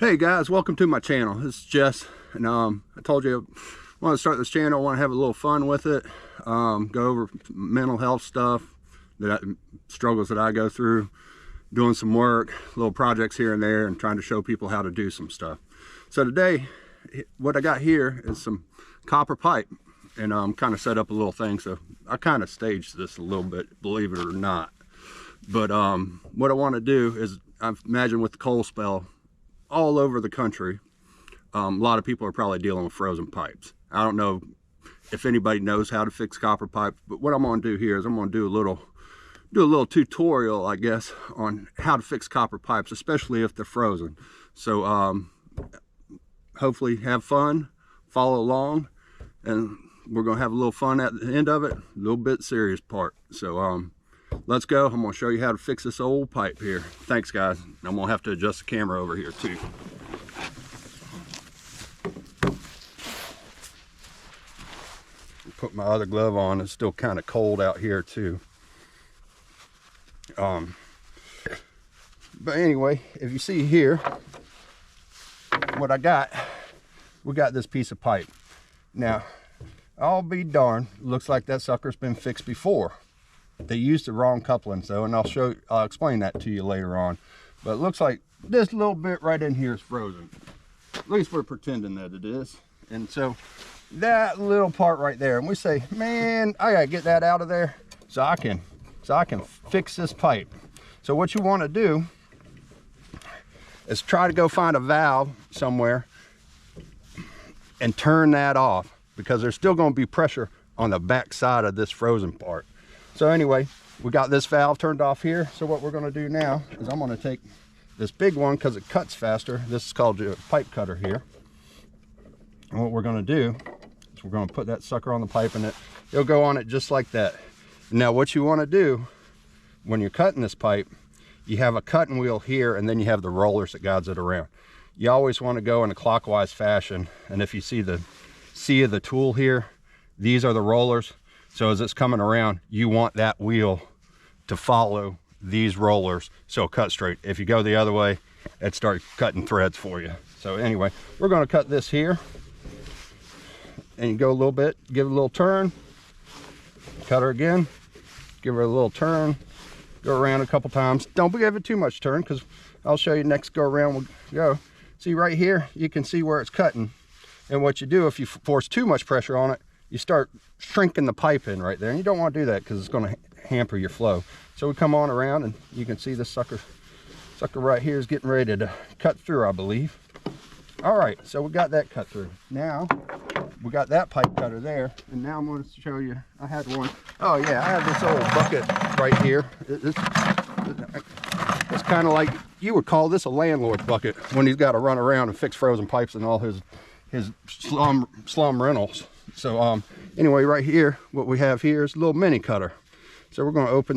Hey guys, welcome to my channel. This is Jess, and I told you I want to start this channel. I want to have a little fun with it, go over mental health stuff, struggles that I go through, doing some work, little projects here and there, and trying to show people how to do some stuff. So today, what I got here is some copper pipe, and kind of set up a little thing. So I kind of staged this a little bit, believe it or not. But what I want to do is, I imagine with the cold spell all over the country, a lot of people are probably dealing with frozen pipes. I don't know if anybody knows how to fix copper pipe, but what I'm going to do here is I'm going to do a little tutorial, I guess, on how to fix copper pipes, especially if they're frozen. So hopefully have fun, follow along, and we're going to have a little fun at the end of it, a little bit serious part. So let's go. I'm going to show you how to fix this old pipe here. Thanks guys. I'm going to have to adjust the camera over here too. Put my other glove on. It's still kind of cold out here too. But anyway, if you see here what I got, we got this piece of pipe. Now I'll be darned, looks like that sucker's been fixed before. They used the wrong couplings though, and I'll explain that to you later on. But it looks like this little bit right in here is frozen. At least we're pretending that it is. And so that little part right there, and we say, man, I gotta get that out of there so I can fix this pipe. So what you want to do is try to go find a valve somewhere and turn that off, because there's still going to be pressure on the back side of this frozen part. So anyway, we got this valve turned off here. So what we're going to do now is I'm going to take this big one, because it cuts faster. This is called a pipe cutter here. And what we're going to do is we're going to put that sucker on the pipe, and it'll go on it just like that. Now what you want to do when you're cutting this pipe, you have a cutting wheel here, and then you have the rollers that guides it around. You always want to go in a clockwise fashion. And if you see the C of the tool here, these are the rollers. So as it's coming around, you want that wheel to follow these rollers so it cuts straight. If you go the other way, it starts cutting threads for you. So anyway, we're going to cut this here, and you go a little bit, give it a little turn, cut her again, give her a little turn, go around a couple times. Don't give it too much turn, because I'll show you next go around we'll go. See right here, you can see where it's cutting. And what you do, if you force too much pressure on it, you start shrinking the pipe in right there, and you don't want to do that because it's going to hamper your flow. So we come on around, and you can see this sucker right here is getting ready to cut through, I believe. All right, so we got that cut through. Now we got that pipe cutter there, and now I'm going to show you. I had one. Oh yeah, I have this old bucket right here. It's kind of like, you would call this a landlord's bucket when he's got to run around and fix frozen pipes and all his slum rentals. So anyway, right here, what we have here is a little mini cutter. So we're going to open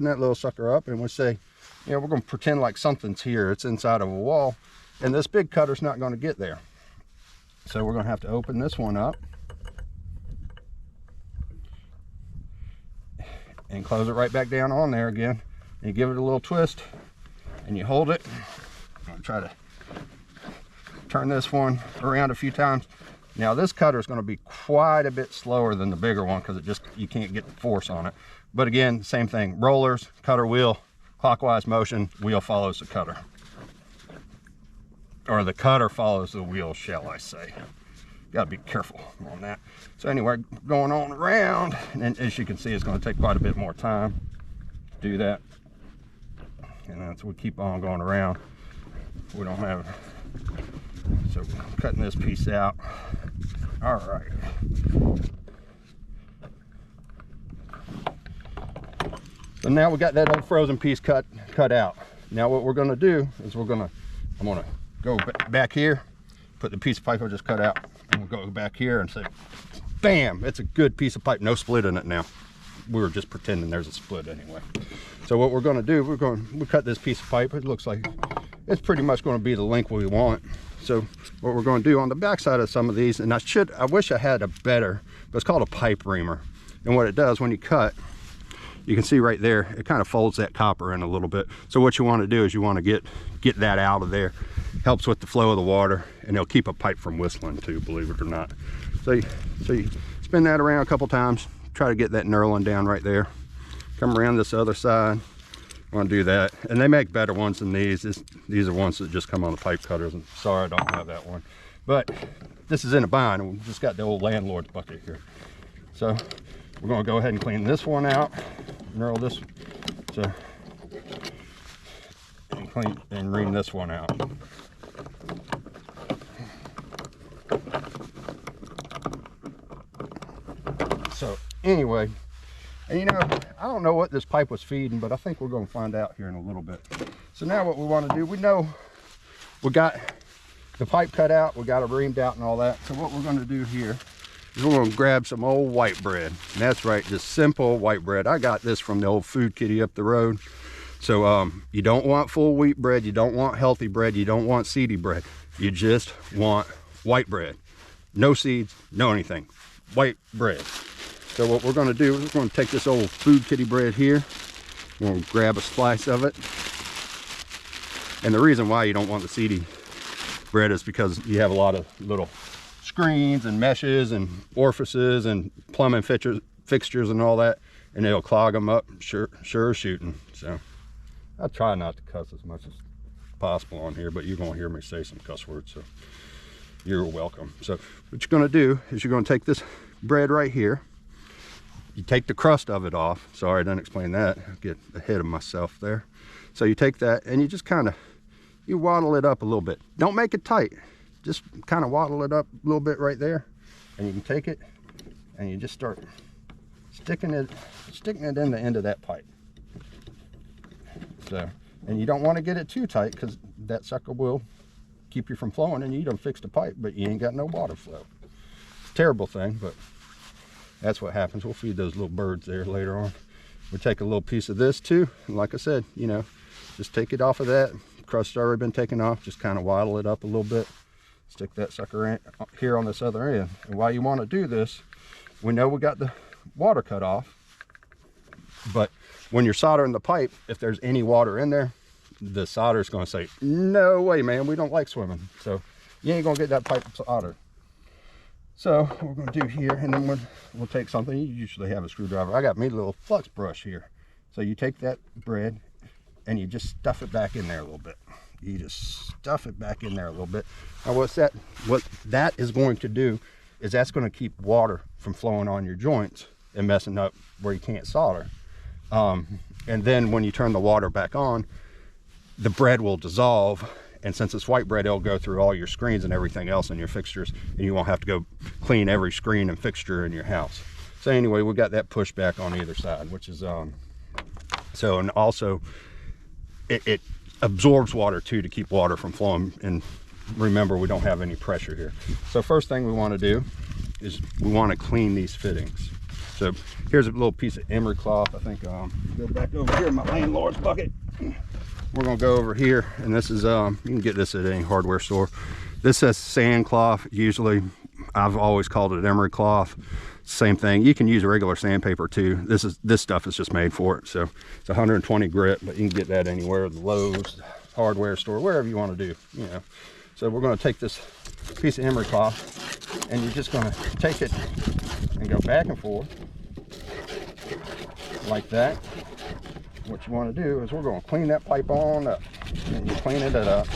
that little sucker up, and we'll say, you know, we're going to pretend like something's here. It's inside of a wall, and this big cutter's not going to get there. So we're going to have to open this one up and close it right back down on there again. And you give it a little twist, and you hold it. I'm going to try to turn this one around a few times. Now this cutter is going to be quite a bit slower than the bigger one, because you can't get the force on it. But again, same thing, rollers, cutter wheel, clockwise motion, wheel follows the cutter. Or the cutter follows the wheel, shall I say. Gotta be careful on that. So anyway, going on around, and as you can see, it's going to take quite a bit more time to do that. And that's we keep on going around. We don't have, so cutting this piece out. All right. So now we got that old frozen piece cut out. Now what we're going to do is I'm going to go back here, put the piece of pipe I just cut out, and we'll go back here and say, bam, it's a good piece of pipe, no split in it now. We were just pretending there's a split anyway. So what we're going to do, we'll cut this piece of pipe. It looks like it's pretty much going to be the length we want. So what we're going to do on the back side of some of these, and I wish I had a better, but it's called a pipe reamer. And what it does when you cut, you can see right there, it kind of folds that copper in a little bit. So what you want to do is you want to get that out of there. helps with the flow of the water, and it'll keep a pipe from whistling too, believe it or not. So you spin that around a couple times, try to get that knurling down right there. Come around this other side. Want to do that, and they make better ones than these. These are ones that just come on the pipe cutters, and sorry I don't have that one, but this is in a bind, and we've just got the old landlord's bucket here. So we're going to go ahead and clean this one out, knurl this, and clean and ream this one out. So anyway, and you know, I don't know what this pipe was feeding, but I think we're going to find out here in a little bit. So now what we want to do, we know we got the pipe cut out, we got it reamed out and all that. So what we're going to do here is we're going to grab some old white bread. And that's right, just simple white bread. I got this from the old food kitty up the road. So you don't want full wheat bread, you don't want healthy bread, you don't want seedy bread. You just want white bread. No seeds, no anything. White bread. So what we're going to do is we're going to take this old food kitty bread here. We're going to grab a slice of it. And the reason why you don't want the seedy bread is because you have a lot of little screens and meshes and orifices and plumbing fixtures and all that, and it'll clog them up, sure as shooting. So I try not to cuss as much as possible on here, but you're going to hear me say some cuss words, so you're welcome. So what you're going to do is you're going to take this bread right here. You take the crust of it off. Sorry, I didn't explain that. I'll get ahead of myself there. So you take that and you just kind of, you waddle it up a little bit. Don't make it tight. Just kind of waddle it up a little bit right there. And you can take it and you just start sticking it in the end of that pipe. So, and you don't want to get it too tight because that sucker will keep you from flowing, and you done fixed the pipe, but you ain't got no water flow. It's a terrible thing, but that's what happens. We'll feed those little birds there later on. We take a little piece of this too, and like I said, you know, just take it off of that. Crust's already been taken off. Just kind of waddle it up a little bit. Stick that sucker in here on this other end. And while you want to do this, we know we got the water cut off, but when you're soldering the pipe, if there's any water in there, the solder is going to say, no way, man, we don't like swimming. So you ain't going to get that pipe soldered. So what we're going to do here, and then we'll take something. You usually have a screwdriver. I got me a little flux brush here. So you take that bread and you just stuff it back in there a little bit. You just stuff it back in there a little bit. Now what that is going to do is that's going to keep water from flowing on your joints and messing up where you can't solder. And then when you turn the water back on, the bread will dissolve, and since it's white bread, it'll go through all your screens and everything else in your fixtures, and you won't have to go clean every screen and fixture in your house. So anyway, we got that pushback on either side, which is so, and also it absorbs water too to keep water from flowing. And remember, we don't have any pressure here. So first thing we want to do is we want to clean these fittings. So here's a little piece of emery cloth. I think go back over here in my landlord's bucket. We're gonna go over here, and this is you can get this at any hardware store. This says sand cloth. Usually I've always called it emery cloth. Same thing. You can use regular sandpaper too. This stuff is just made for it. So it's 120 grit, but you can get that anywhere, the Lowe's, hardware store, wherever you want to do, you know. So we're going to take this piece of emery cloth, and you're just going to take it and go back and forth like that. What you want to do is we're going to clean that pipe on up, and you're cleaning it up,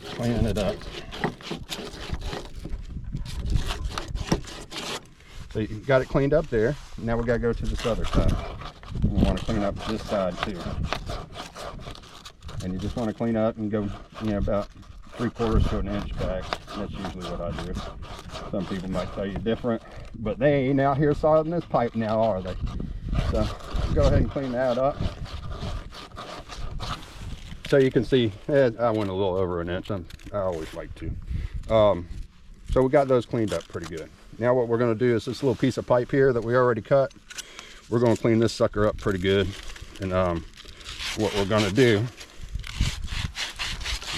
cleaning it up. So you got it cleaned up there. Now we got to go to this other side. We want to clean up this side too. And you just want to clean up and go, you know, about 3/4 to an inch back. That's usually what I do. Some people might tell you different, but they ain't out here soldering this pipe now, are they? So go ahead and clean that up. So you can see, I went a little over an inch. I always like to. So we got those cleaned up pretty good. Now what we're going to do is this little piece of pipe here that we already cut. We're going to clean this sucker up pretty good. And what we're going to do,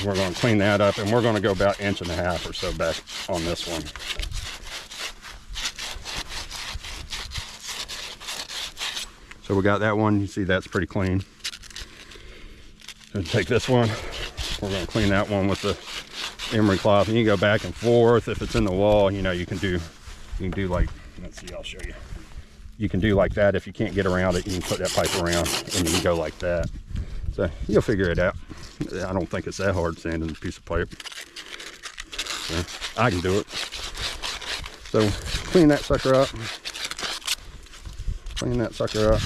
we're going to clean that up, and we're going to go about 1.5 inches or so back on this one. So we got that one. You see that's pretty clean. So And take this one, we're going to clean that one with the emery cloth, and you go back and forth. If it's in the wall, you know, you can do like, let's see, I'll show you. You can do like that. If you can't get around it, you can put that pipe around and you can go like that. So you'll figure it out. I don't think it's that hard sanding a piece of pipe. So I can do it. So clean that sucker up. Clean that sucker up.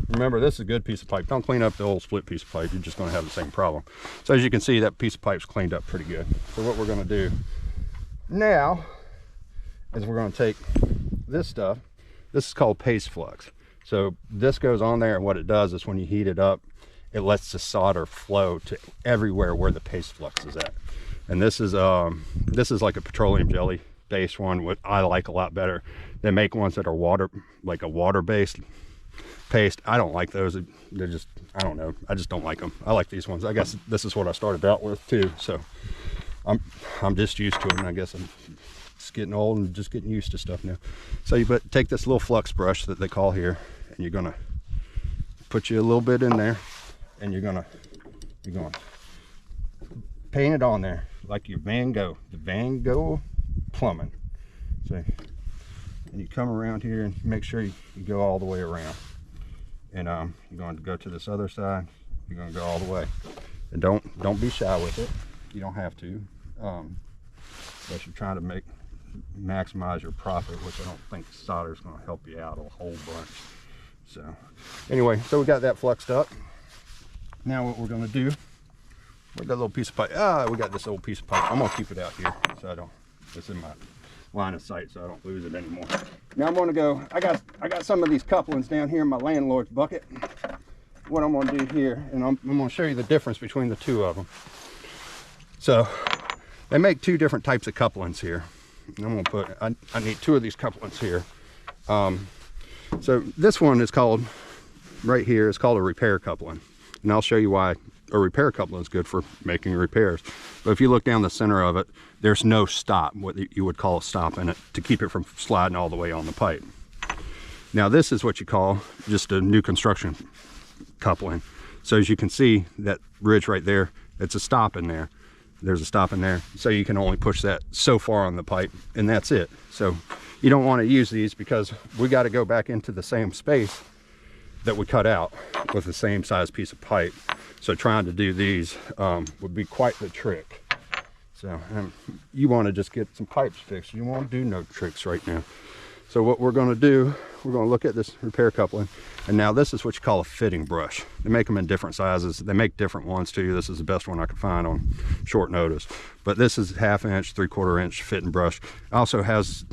Remember, this is a good piece of pipe. Don't clean up the old split piece of pipe. You're just going to have the same problem. So as you can see, that piece of pipe's cleaned up pretty good. So what we're going to do now is we're going to take this stuff. This is called paste flux. So this goes on there, and what it does is when you heat it up, it lets the solder flow to everywhere where the paste flux is at. And this is like a petroleum jelly based one, what I like a lot better. They make ones that are water, like a water-based paste. I don't like those. They're just, I don't know, I just don't like them. I like these ones. I guess this is what I started out with too, so I'm just used to them. I guess I'm just getting old and just getting used to stuff now. So you take this little flux brush that they call here, and you're gonna put you a little bit in there, and you're gonna paint it on there like your Van Gogh, the Van Gogh plumbing. See, and you come around here and make sure you go all the way around. And you're going to go to this other side. You're going to go all the way, and don't be shy with it. You don't have to, but you're trying to maximize your profit, which I don't think solder is going to help you out a whole bunch. So anyway, so we got that fluxed up. Now what we're going to do, we got a little piece of pipe. We got this old piece of pipe. I'm going to keep it out here so it's in my line of sight so I don't lose it anymore. Now I'm going to go, I got some of these couplings down here in my landlord's bucket. What I'm going to do here, and I'm going to show you the difference between the two of them. So they make two different types of couplings here. And I'm going to put, I need two of these couplings here. So this one is called, right here, it's called a repair coupling. And I'll show you why a repair coupling is good for making repairs. But if you look down the center of it, there's no stop, what you would call a stop in it, to keep it from sliding all the way on the pipe. Now this is what you call just a new construction coupling. So as you can see, that ridge right there, it's a stop in there. There's a stop in there. So you can only push that so far on the pipe, and that's it. So you don't want to use these because we got to go back into the same space that we cut out with the same size piece of pipe. So trying to do these would be quite the trick. So you want to just get some pipes fixed. You won't do no tricks right now. So what we're going to do, we're going to look at this repair coupling. And now this is what you call a fitting brush. They make them in different sizes. They make different ones too. This is the best one I could find on short notice. But this is 1/2 inch, 3/4 inch fitting brush. It also has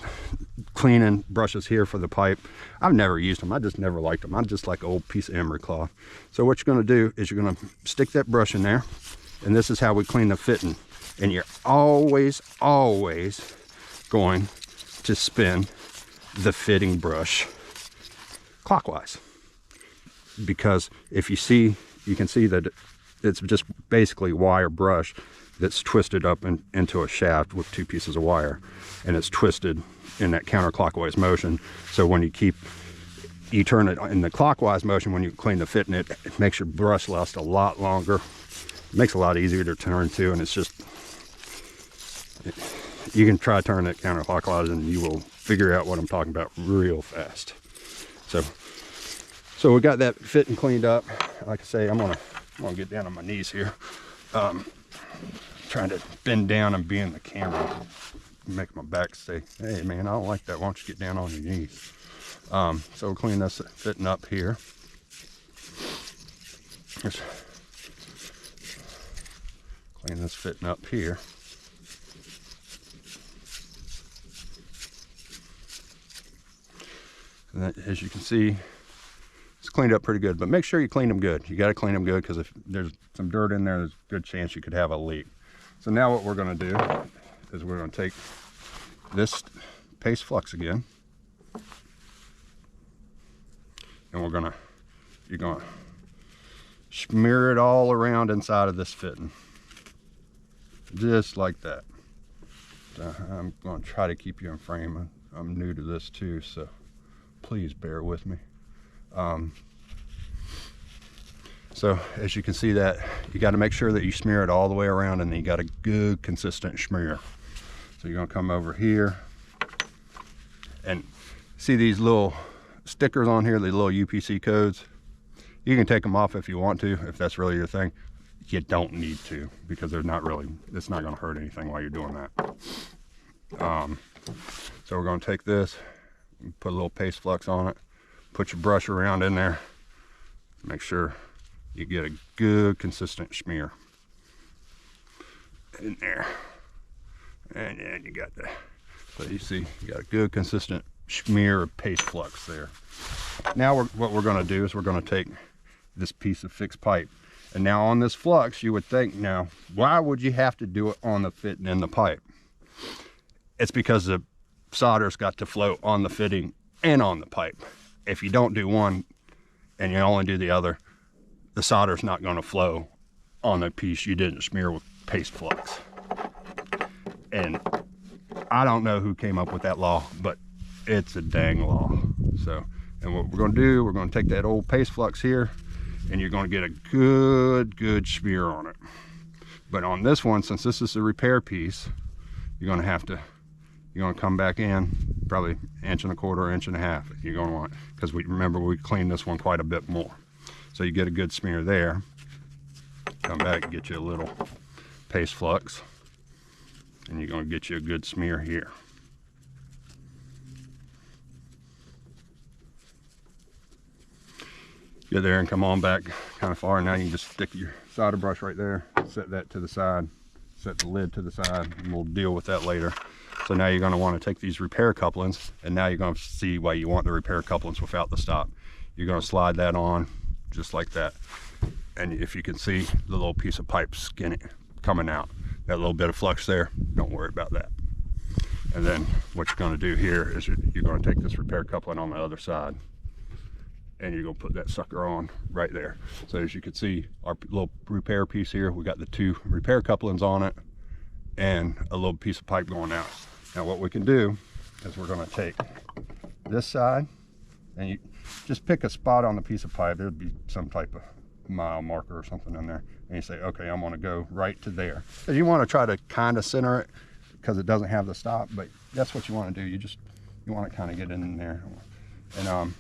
cleaning brushes here for the pipe. I've never used them. I just never liked them. I just like an old piece of emery cloth. So what you're going to do is you're going to stick that brush in there. And this is how we clean the fitting. And you're always going to spin the fitting brush clockwise, because if you see, you can see that it's just basically wire brush that's twisted up into a shaft with two pieces of wire, and it's twisted in that counterclockwise motion. So when you turn it in the clockwise motion, when you clean the fitting, it makes your brush last a lot longer. It makes it a lot easier to turn too, and it's just, you can try turning it counterclockwise and you will figure out what I'm talking about real fast. So we got that fitting cleaned up. Like I say, I'm gonna get down on my knees here. Trying to bend down and be in the camera, make my back say, hey man, I don't like that. Why don't you get down on your knees? So we'll clean this fitting up here. Just clean this fitting up here. And that, as you can see, it's cleaned up pretty good, but make sure you clean them good. You got to clean them good, because if there's some dirt in there, there's a good chance you could have a leak. So now what we're going to do is we're going to take this paste flux again, and you're going to smear it all around inside of this fitting, just like that. So I'm going to try to keep you in frame. I'm new to this too, so So as you can see that, you got to make sure that you smear it all the way around, and then you got a good consistent smear. So you're gonna come over here and see these little stickers on here, the little UPC codes. You can take them off if you want to, if that's really your thing. You don't need to, because they're not really, it's not gonna hurt anything while you're doing that. So we're gonna take this, put a little paste flux on it, put your brush around in there, make sure you get a good consistent smear in there. And then you got the, so you see, you got a good consistent smear of paste flux there. Now what we're gonna do is we're gonna take this piece of fixed pipe. And now on this flux, you would think, now, why would you have to do it on the fitting in the pipe? It's because the solder's got to flow on the fitting and on the pipe. If you don't do one and you only do the other, the solder's not gonna flow on the piece you didn't smear with paste flux. And I don't know who came up with that law, but it's a dang law. So, and what we're gonna do, we're gonna take that old paste flux here, and you're gonna get a good smear on it. But on this one, since this is a repair piece, you're gonna come back in probably 1.25 inches, 1.5 inches. You're gonna want, because remember we cleaned this one quite a bit more. So you get a good smear there. Come back and get you a little paste flux, and you're gonna get you a good smear here. Get there and come on back kind of far, and now you can just stick your solder brush right there, set that to the side, set the lid to the side, and we'll deal with that later. So now you're going to want to take these repair couplings, and now you're going to see why you want the repair couplings without the stop. You're going to slide that on just like that, and if you can see the little piece of pipe skinning coming out, that little bit of flux there, don't worry about that. And then what you're going to do here is you're going to take this repair coupling on the other side, and you're gonna put that sucker on right there. So as you can see, our little repair piece here, we got the 2 repair couplings on it and a little piece of pipe going out. Now what we can do is we're gonna take this side, and you just pick a spot on the piece of pipe. There'd be some type of mile marker or something in there, and you say, okay, I'm gonna go right to there. So you wanna try to kind of center it because it doesn't have the stop, but that's what you wanna do. You wanna kind of get in there. And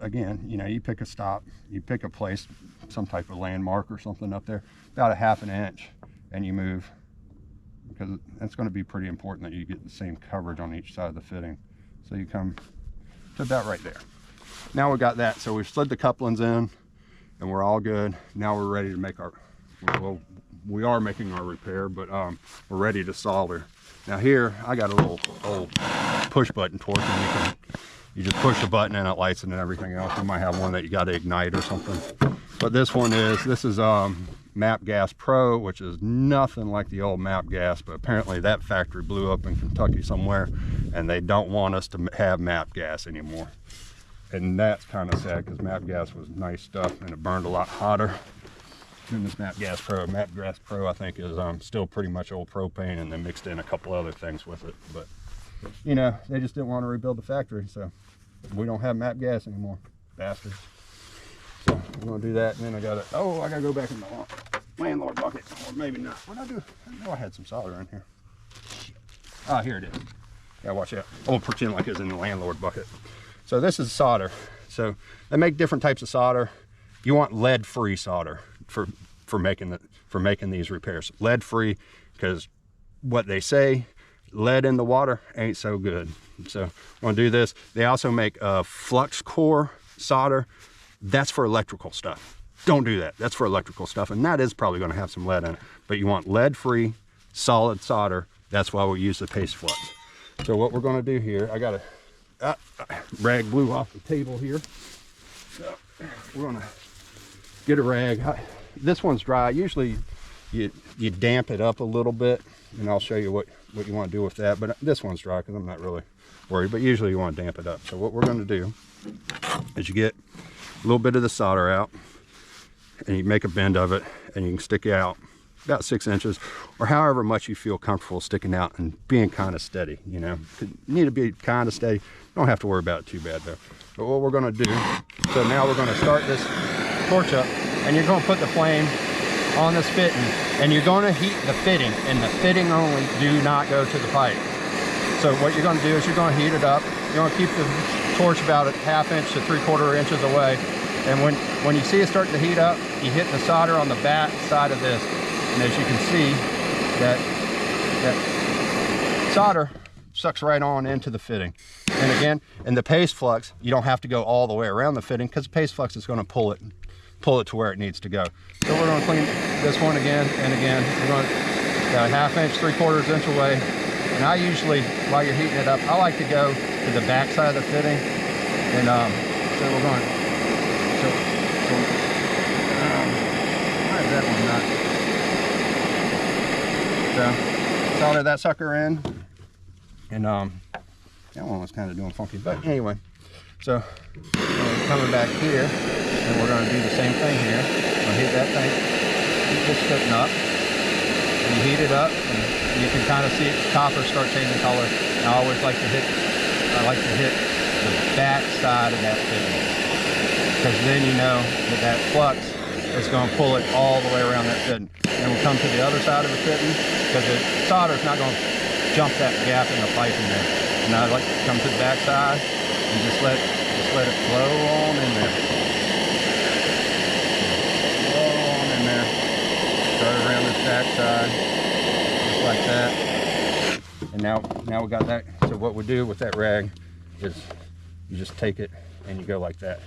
again, you know, you pick a stop, you pick a place, some type of landmark or something up there, about 1/2 inch, and you move, because that's going to be pretty important that you get the same coverage on each side of the fitting. So you come to about right there. Now we got that, so we've slid the couplings in, and we're all good. Now we're ready to make our, well, we are making our repair, but we're ready to solder. Now here, I got a little old push button torch, and you just push the button and it lights it and everything else. You might have one that you got to ignite or something. But this is Map Gas Pro, which is nothing like the old Map Gas, but apparently that factory blew up in Kentucky somewhere, and they don't want us to have Map Gas anymore. And that's kind of sad, because Map Gas was nice stuff and it burned a lot hotter than this Map Gas Pro. Map Gas Pro, I think, is still pretty much old propane, and then mixed in a couple other things with it. But you know, they just didn't want to rebuild the factory, so we don't have Map Gas anymore, bastards. So we're gonna do that, and then I gotta go back in the landlord bucket, or maybe not. What did I do? I know I had some solder in here. Ah, here it is. Yeah, watch out. I'm gonna pretend like it's in the landlord bucket. So this is solder. So they make different types of solder. You want lead-free solder for making these repairs. Lead-free, because what they say, lead in the water ain't so good. So I'm gonna do this. They also make flux core solder. That's for electrical stuff. Don't do that. That's for electrical stuff, and that is probably gonna have some lead in it. But you want lead-free, solid solder. That's why we use the paste flux. So what we're gonna do here, I got a rag blew off the table here. So we're gonna get a rag. This one's dry. Usually you damp it up a little bit, and I'll show you what you want to do with that. But this one's dry because I'm not really worried, but usually you want to damp it up. So what we're going to do is you get a little bit of the solder out, and you make a bend of it, and you can stick it out about 6 inches, or however much you feel comfortable sticking out and being kind of steady. You know, you need to be kind of steady. Don't have to worry about it too bad though. But what we're going to do, so now we're going to start this torch up, and you're going to put the flame on this fitting, and you're going to heat the fitting, and the fitting only, do not go to the pipe. So what you're going to do is you're going to heat it up. You're going to keep the torch about a 1/2 inch to 3/4 inches away, and when you see it starting to heat up, you hit the solder on the back side of this, and as you can see, that solder sucks right on into the fitting. And again, in the paste flux, you don't have to go all the way around the fitting, because the paste flux is going to pull it to where it needs to go. So we're going to clean this one again and again. We're going to 1/2 inch, 3/4 inch away. And I usually, while you're heating it up, I like to go to the back side of the fitting. And so we're going. Why is that one not? So solder that sucker in, and that one was kind of doing funky, but anyway. So we're coming back here, and we're going to do the same thing here. We're going to heat that thing, keep this fitting up, and you heat it up, and you can kind of see it, copper start changing color. And I always like to hit the back side of that fitting, because then you know that flux is going to pull it all the way around that fitting. And we'll come to the other side of the fitting, because the solder is not going to jump that gap in the pipe in there. And I like to come to the back side and just let it flow on in there. Flow on in there. Start around this back side, just like that. And now we got that. So what we do with that rag is you just take it and you go like that,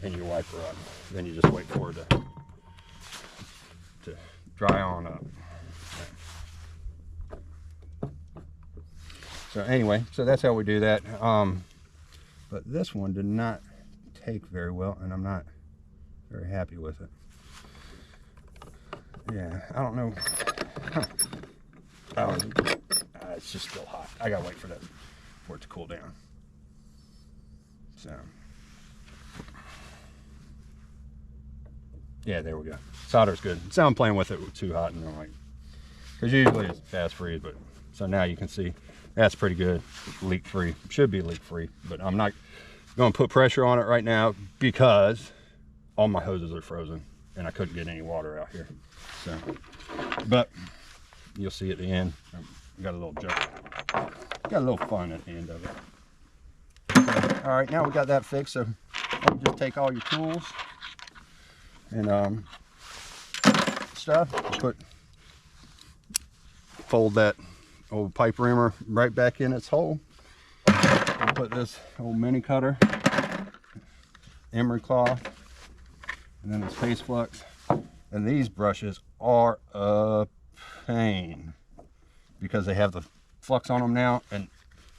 and you wipe her up. Then you just wait for it to dry on up. So anyway, so that's how we do that. But this one did not take very well, and I'm not very happy with it. Yeah, I don't know. Huh. It's just still hot. I gotta wait for it to cool down. So yeah, there we go. Solder's good. So I'm playing with it too hot, and I'm like, because usually it's fast freeze, but so now you can see that's pretty good. Leak free. Should be leak free, but I'm not going to put pressure on it right now because all my hoses are frozen and I couldn't get any water out here. So, but you'll see at the end. I got a little joke. Got a little fun at the end of it. So, all right, now we got that fixed. So I'll just take all your tools and stuff. Fold that old pipe reamer right back in its hole. I'll put this old mini cutter, emery cloth, and then this paste flux. And these brushes are a pain because they have the flux on them now, and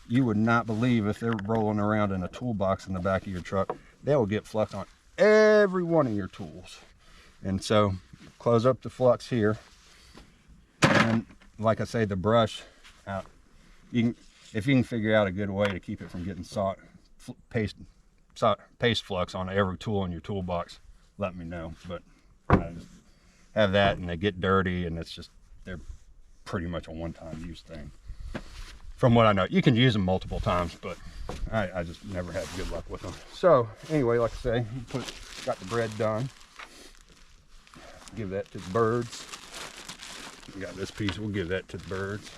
you would not believe if they're rolling around in a toolbox in the back of your truck, they will get flux on every one of your tools. And so close up the flux here, and like I say, the brush out. If you can figure out a good way to keep it from getting paste flux on every tool in your toolbox, let me know. But I just have that, and they get dirty, and they're pretty much a one-time use thing. From what I know, you can use them multiple times, but I just never had good luck with them. So anyway, like I say, got the bread done. Give that to the birds. We got this piece, we'll give that to the birds.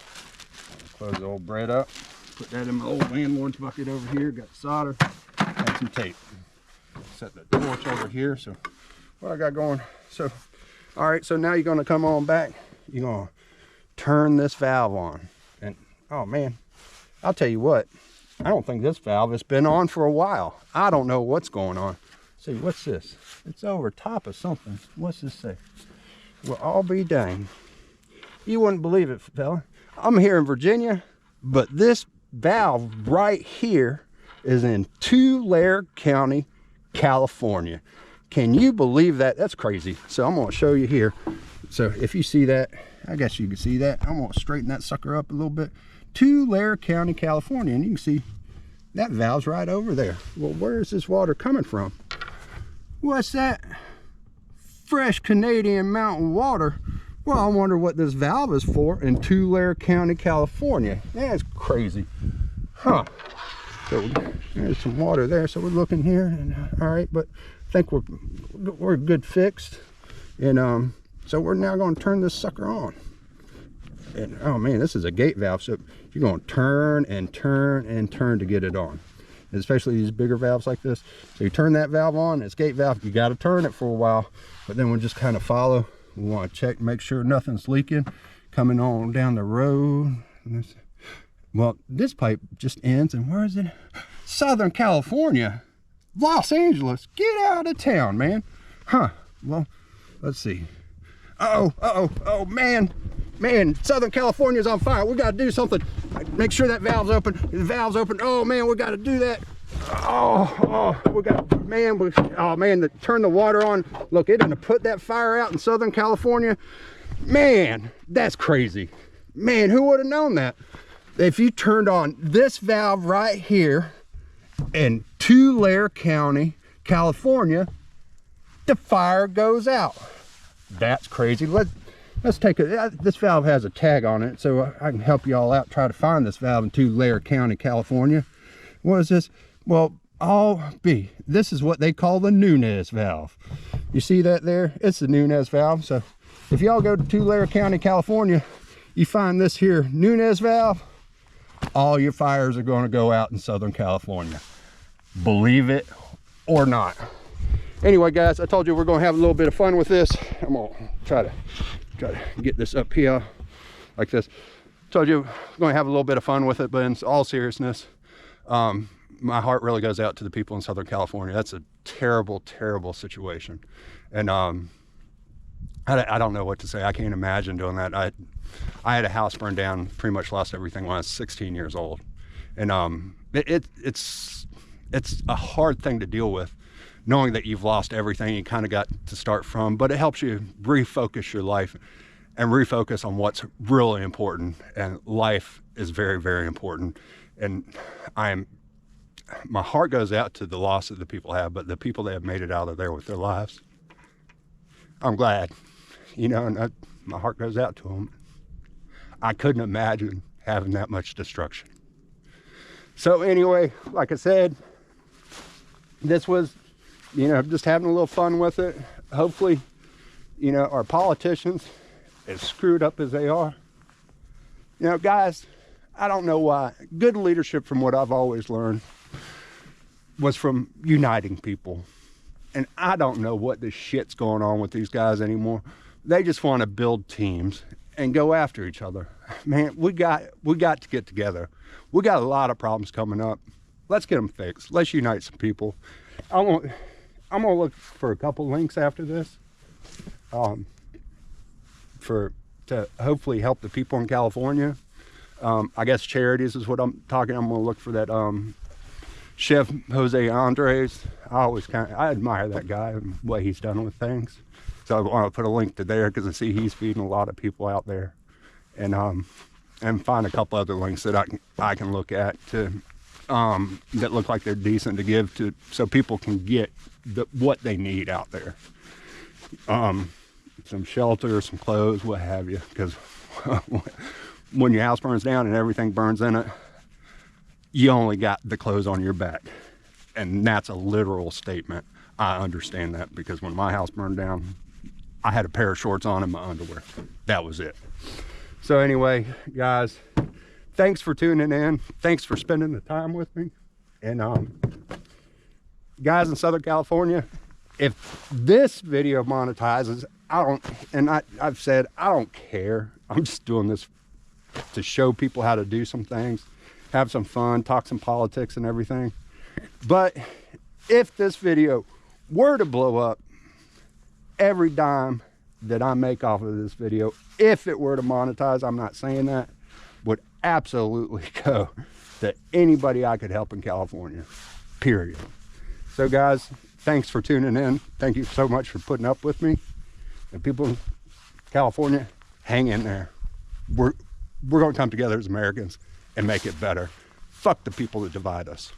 Close the old bread up. Put that in my old landlord's bucket over here. Got the solder and some tape. Set the torch over here. So what I got going. So, all right, so now you're gonna come on back. You're gonna turn this valve on. And oh man, I'll tell you what, I don't think this valve has been on for a while. I don't know what's going on. See, what's this? It's over top of something. What's this say? Well, I'll be dang. You wouldn't believe it, fella. I'm here in Virginia, but this valve right here is in Tulare County, California. Can you believe that? That's crazy. So I'm going to show you here. So if you see that, I guess you can see that. I'm going to straighten that sucker up a little bit. Tulare County, California. And you can see that valve's right over there. Well, where is this water coming from? What's that? Fresh Canadian mountain water. Well, I wonder what this valve is for in Tulare County, California. That's crazy. Huh. So there's some water there. So we're looking here, and all right, but I think we're good fixed. And so we're now going to turn this sucker on. And oh man, this is a gate valve, so you're going to turn and turn and turn to get it on. And especially these bigger valves like this. So you turn that valve on, it's gate valve, you got to turn it for a while, but then we'll just kind of follow. We want to check, make sure nothing's leaking coming on down the road. Well, this pipe just ends, and where is it? Southern California, Los Angeles. Get out of town, man. Huh? Well, let's see. Oh man, Southern California's on fire. We got to do something. Make sure that valve's open. The valve's open. Oh man, we got to do that. We got, man, to turn the water on. Look, it's gonna put that fire out in Southern California. Man, that's crazy. Man, who would have known that? If you turned on this valve right here in Tulare County, California, the fire goes out. That's crazy. Let's take this valve has a tag on it, so I can help you all out try to find this valve in Tulare County, California. What is this? Well, this is what they call the Nunez valve. You see that there? It's the Nunez valve. So if y'all go to Tulare County, California, you find this here Nunez valve, all your fires are going to go out in Southern California. Believe it or not. Anyway, guys, I told you we're going to have a little bit of fun with this. I'm going to try to get this up here like this. Told you we're going to have a little bit of fun with it, but in all seriousness, my heart really goes out to the people in Southern California. That's a terrible, terrible situation. And I don't know what to say. I can't imagine doing that. I had a house burned down, pretty much lost everything when I was 16 years old. And it's a hard thing to deal with, knowing that you've lost everything. You kind of got to start from, but it helps you refocus your life and refocus on what's really important. And life is very, very important. And my heart goes out to the loss that the people have, but the people that have made it out of there with their lives, I'm glad, you know, and my heart goes out to them. I couldn't imagine having that much destruction. So anyway, like I said, this was, you know, just having a little fun with it. Hopefully, you know, our politicians, as screwed up as they are, you know, guys, I don't know why. Good leadership, from what I've always learned, was from uniting people. And I don't know what this shit's going on with these guys anymore. They just want to build teams and go after each other. Man, we got to get together. We got a lot of problems coming up. Let's get them fixed. Let's unite some people. I'm gonna look for a couple links after this, to hopefully help the people in California. I guess charities is what I'm talking. I'm gonna look for that Chef Jose Andres. I admire that guy and what he's done with things. So I want to put a link to there because I see he's feeding a lot of people out there, and find a couple other links that I can look at to that look like they're decent to give to, so people can get what they need out there. Some shelter, some clothes, what have you, because when your house burns down and everything burns in it, you only got the clothes on your back. And that's a literal statement. I understand that, because when my house burned down, I had a pair of shorts on and my underwear. That was it. So anyway, guys, thanks for tuning in. Thanks for spending the time with me. And guys in Southern California, if this video monetizes, I've said I don't care. I'm just doing this to show people how to do some things, have some fun, talk some politics and everything. But if this video were to blow up, every dime that I make off of this video, if it were to monetize, I'm not saying that, would absolutely go to anybody I could help in California, period. So guys, thanks for tuning in. Thank you so much for putting up with me. And people in California, hang in there. We're going to come together as Americans and make it better. Fuck the people that divide us.